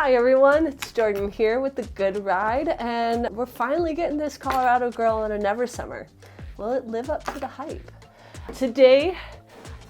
Hi everyone, it's Jordan here with The Good Ride, and we're finally getting this Colorado girl on a Never Summer. Will it live up to the hype? Today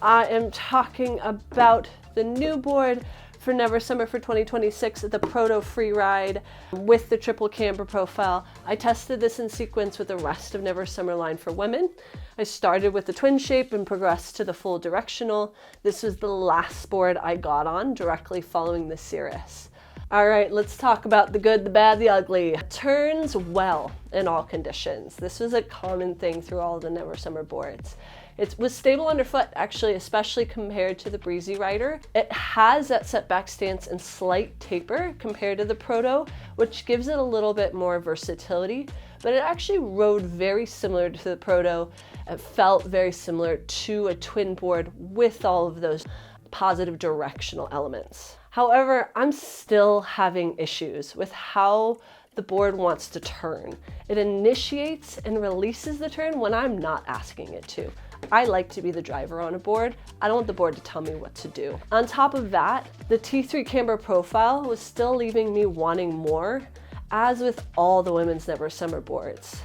I am talking about the new board for Never Summer for 2026, the Proto free ride with the triple camber profile. I tested this in sequence with the rest of Never Summer line for women. I started with the twin shape and progressed to the full directional. This was the last board I got on directly following the Cirrus. All right, let's talk about the good, the bad, the ugly. Turns well in all conditions. This was a common thing through all the Never Summer boards. It was stable underfoot, actually, especially compared to the Breezy Rider. It has that setback stance and slight taper compared to the Proto, which gives it a little bit more versatility, but it actually rode very similar to the Proto. It felt very similar to a twin board with all of those positive directional elements. However, I'm still having issues with how the board wants to turn. It initiates and releases the turn when I'm not asking it to. I like to be the driver on a board. I don't want the board to tell me what to do. On top of that, the T3 Camber profile was still leaving me wanting more, as with all the women's Never Summer boards.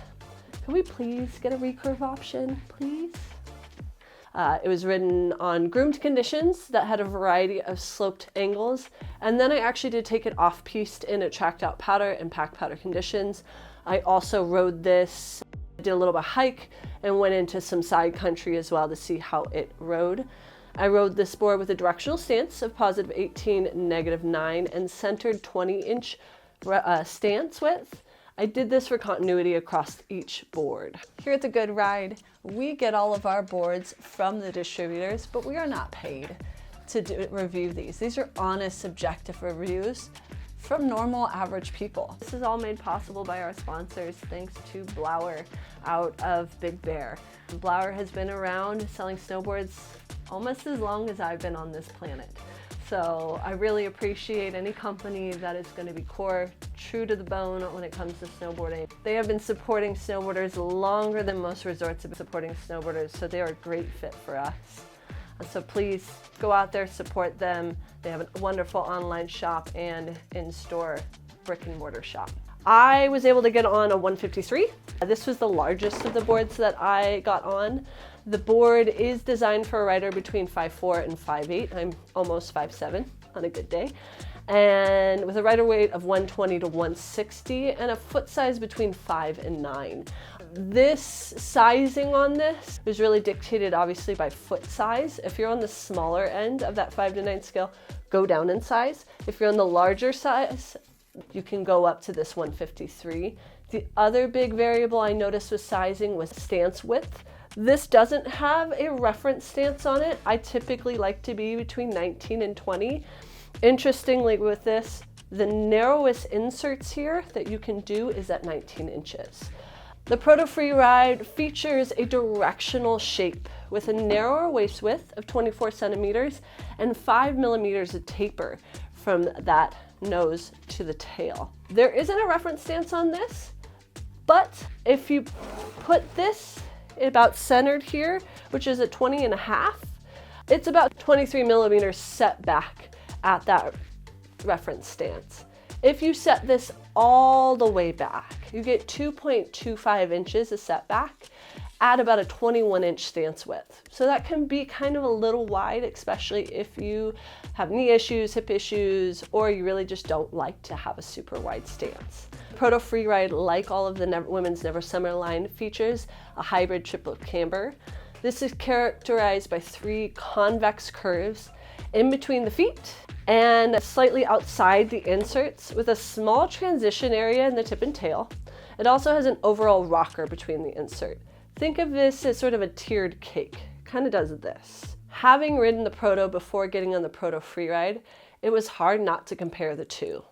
Can we please get a recurve option, please? It was ridden on groomed conditions that had a variety of sloped angles, and then I actually did take it off-piste in a tracked out powder and pack powder conditions. I also rode this, did a little bit of hike, and went into some side country as well to see how it rode. I rode this board with a directional stance of positive 18, negative 9, and centered 20-inch stance width. I did this for continuity across each board. Here at The Good Ride, we get all of our boards from the distributors, but we are not paid to review these. These are honest, subjective reviews from normal, average people. This is all made possible by our sponsors, thanks to Blower out of Big Bear. Blower has been around selling snowboards almost as long as I've been on this planet. So I really appreciate any company that is going to be core, true to the bone when it comes to snowboarding. They have been supporting snowboarders longer than most resorts have been supporting snowboarders, so they are a great fit for us. So please go out there, support them. They have a wonderful online shop and in-store brick and mortar shop. I was able to get on a 153. This was the largest of the boards that I got on. The board is designed for a rider between 5'4" and 5'8". I'm almost 5'7" on a good day. And with a rider weight of 120 to 160 and a foot size between 5 and 9. This sizing on this was really dictated obviously by foot size. If you're on the smaller end of that 5 to 9 scale, go down in size. If you're on the larger size, you can go up to this 153. The other big variable I noticed with sizing was stance width. This doesn't have a reference stance on it. I typically like to be between 19 and 20. Interestingly with this, the narrowest inserts here that you can do is at 19 inches. The Proto Free Ride features a directional shape with a narrower waist width of 24 centimeters and 5 millimeters of taper from that nose to the tail. There isn't a reference stance on this, but if you put this about centered here, which is at 20 and a half, it's about 23 millimeters setback at that reference stance. If you set this all the way back, you get 2.25 inches of setback at about a 21-inch stance width. So that can be kind of a little wide, especially if you have knee issues, hip issues, or you really just don't like to have a super wide stance. Proto Free Ride, like all of the women's Never Summer line, features a hybrid triple camber. This is characterized by 3 convex curves in between the feet and slightly outside the inserts with a small transition area in the tip and tail. It also has an overall rocker between the insert. Think of this as sort of a tiered cake. Kind of does this. Having ridden the Proto before getting on the Proto Free Ride, it was hard not to compare the two.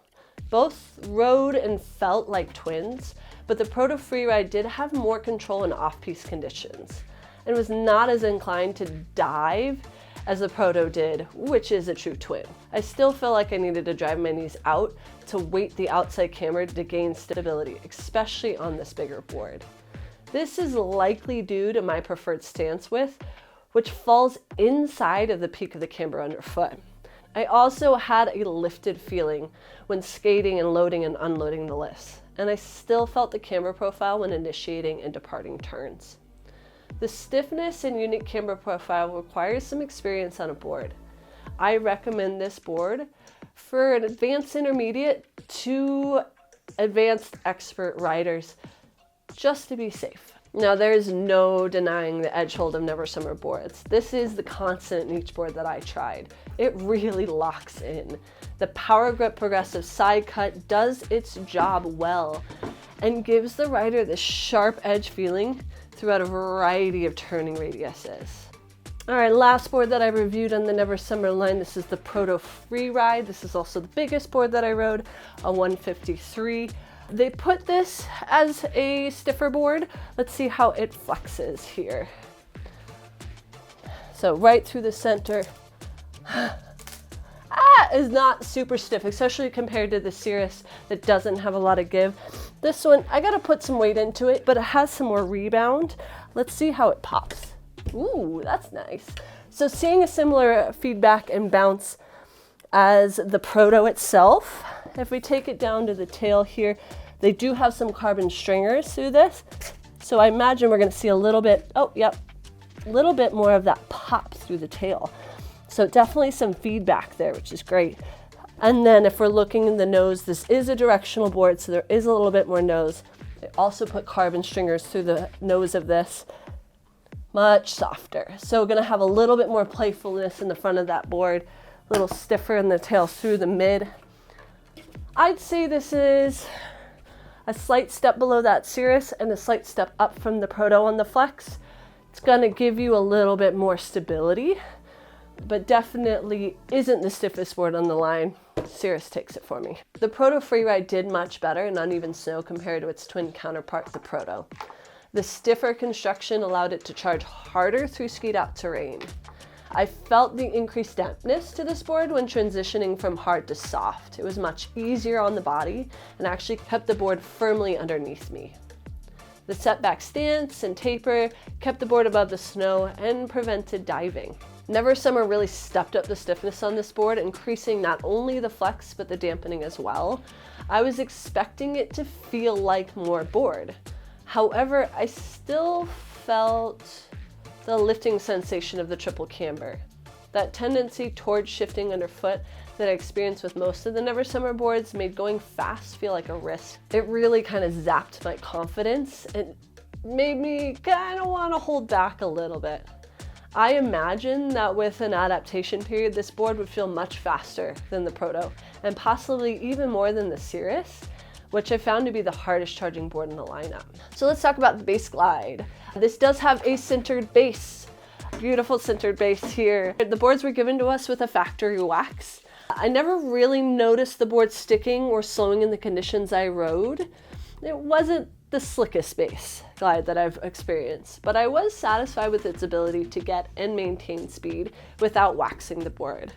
Both rode and felt like twins, but the Proto Free Ride did have more control in off-piste conditions and was not as inclined to dive as the Proto did, which is a true twin. I still feel like I needed to drive my knees out to weight the outside camber to gain stability, especially on this bigger board. This is likely due to my preferred stance width, which falls inside of the peak of the camber underfoot. I also had a lifted feeling when skating and loading and unloading the lifts, and I still felt the camber profile when initiating and departing turns. The stiffness and unique camber profile requires some experience on a board. I recommend this board for an advanced intermediate to advanced expert riders, just to be safe. Now, there is no denying the edge hold of Never Summer boards. This is the constant in each board that I tried. It really locks in. The Power Grip Progressive Side Cut does its job well and gives the rider this sharp edge feeling throughout a variety of turning radiuses. All right, last board that I reviewed on the Never Summer line, this is the Proto Freeride. This is also the biggest board that I rode, a 153. They put this as a stiffer board. Let's see how it flexes here. So right through the center. Is not super stiff, especially compared to the Cirrus that doesn't have a lot of give. This one, I gotta put some weight into it, but it has some more rebound. Let's see how it pops. Ooh, that's nice. So seeing a similar feedback and bounce as the Proto itself. If we take it down to the tail here, they do have some carbon stringers through this. So I imagine we're gonna see a little bit, a little bit more of that pop through the tail. So definitely some feedback there, which is great. And then if we're looking in the nose, this is a directional board, so there is a little bit more nose. They also put carbon stringers through the nose of this, much softer. So we're gonna have a little bit more playfulness in the front of that board, a little stiffer in the tail through the mid. I'd say this is a slight step below that Cirrus and a slight step up from the Proto on the flex. It's gonna give you a little bit more stability, but definitely isn't the stiffest board on the line. Cirrus takes it for me. The Proto Freeride did much better in uneven snow compared to its twin counterpart, the Proto. The stiffer construction allowed it to charge harder through skied out terrain. I felt the increased dampness to this board when transitioning from hard to soft. It was much easier on the body and actually kept the board firmly underneath me. The setback stance and taper kept the board above the snow and prevented diving. Never Summer really stepped up the stiffness on this board, increasing not only the flex, but the dampening as well. I was expecting it to feel like more board. However, I still felt the lifting sensation of the triple camber. That tendency towards shifting underfoot that I experienced with most of the Never Summer boards made going fast feel like a risk. It really kind of zapped my confidence and made me kind of want to hold back a little bit. I imagine that with an adaptation period, this board would feel much faster than the Proto, and possibly even more than the Cirrus, which I found to be the hardest charging board in the lineup. So let's talk about the base glide. This does have a centered base. Beautiful centered base here. The boards were given to us with a factory wax. I never really noticed the board sticking or slowing in the conditions I rode. It wasn't the slickest base glide that I've experienced, but I was satisfied with its ability to get and maintain speed without waxing the board.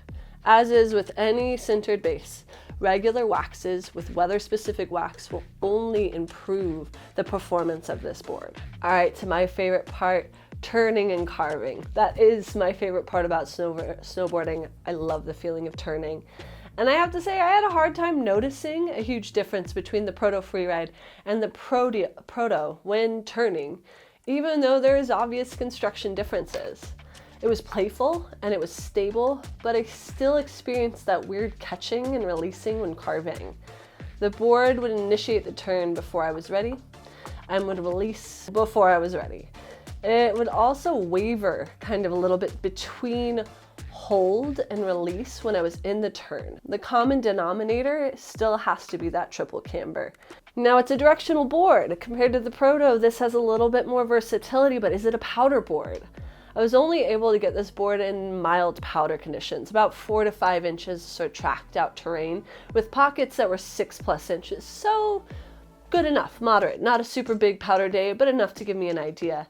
As is with any sintered base, regular waxes with weather-specific wax will only improve the performance of this board. All right, to my favorite part, turning and carving. That is my favorite part about snowboarding. I love the feeling of turning. And I have to say, I had a hard time noticing a huge difference between the Proto Freeride and the Proto when turning, even though there is obvious construction differences. It was playful and it was stable, but I still experienced that weird catching and releasing when carving. The board would initiate the turn before I was ready and would release before I was ready. It would also waver kind of a little bit between hold and release when I was in the turn. The common denominator still has to be that triple camber. Now it's a directional board. Compared to the Proto, this has a little bit more versatility, but is it a powder board? I was only able to get this board in mild powder conditions, about 4 to 5 inches, so tracked out terrain, with pockets that were 6+ inches, so good enough, moderate. Not a super big powder day, but enough to give me an idea.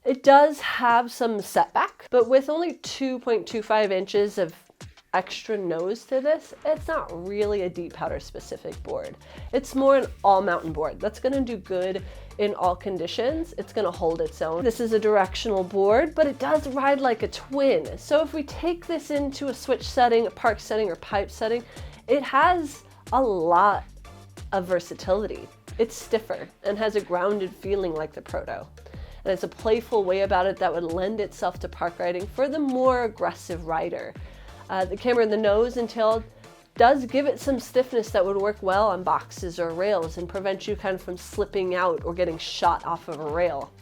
It does have some setback, but with only 2.25 inches of extra nose to this, it's not really a deep powder specific board. It's more an all mountain board that's going to do good in all conditions. It's going to hold its own. This is a directional board, but it does ride like a twin. So if we take this into a switch setting, a park setting, or pipe setting, it has a lot of versatility. It's stiffer and has a grounded feeling like the Proto. And it's a playful way about it that would lend itself to park riding for the more aggressive rider. The camber in the nose and tail does give it some stiffness that would work well on boxes or rails and prevent you kind of from slipping out or getting shot off of a rail.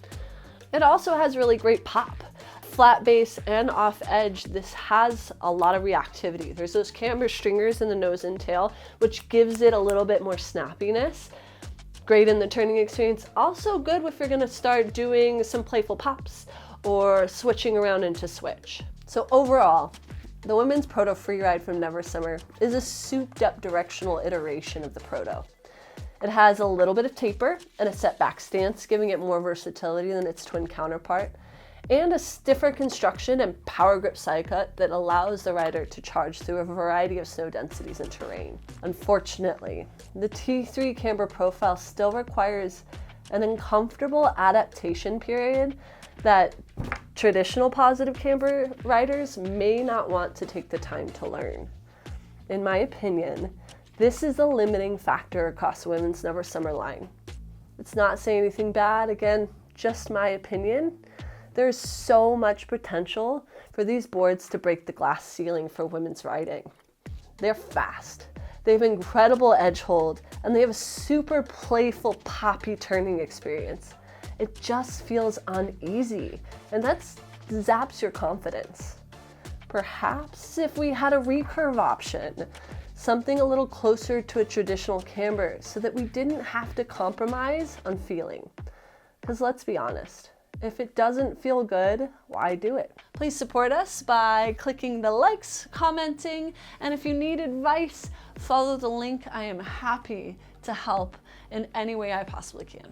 It also has really great pop. Flat base and off edge, this has a lot of reactivity. There's those camber stringers in the nose and tail, which gives it a little bit more snappiness. Great in the turning experience. Also good if you're gonna start doing some playful pops or switching around into switch. So overall, the women's Proto Freeride from Never Summer is a souped up directional iteration of the Proto. It has a little bit of taper and a setback stance, giving it more versatility than its twin counterpart, and a stiffer construction and power grip side cut that allows the rider to charge through a variety of snow densities and terrain. Unfortunately, the T3 camber profile still requires an uncomfortable adaptation period that traditional positive camber riders may not want to take the time to learn. In my opinion, this is a limiting factor across the women's Never Summer line. It's not saying anything bad, again, just my opinion. There's so much potential for these boards to break the glass ceiling for women's riding. They're fast, they have incredible edge hold, and they have a super playful, poppy turning experience. It just feels uneasy, and that zaps your confidence. Perhaps if we had a recurve option, something a little closer to a traditional camber so that we didn't have to compromise on feeling. Because let's be honest, if it doesn't feel good, why do it? Please support us by clicking the likes, commenting, and if you need advice, follow the link. I am happy to help in any way I possibly can.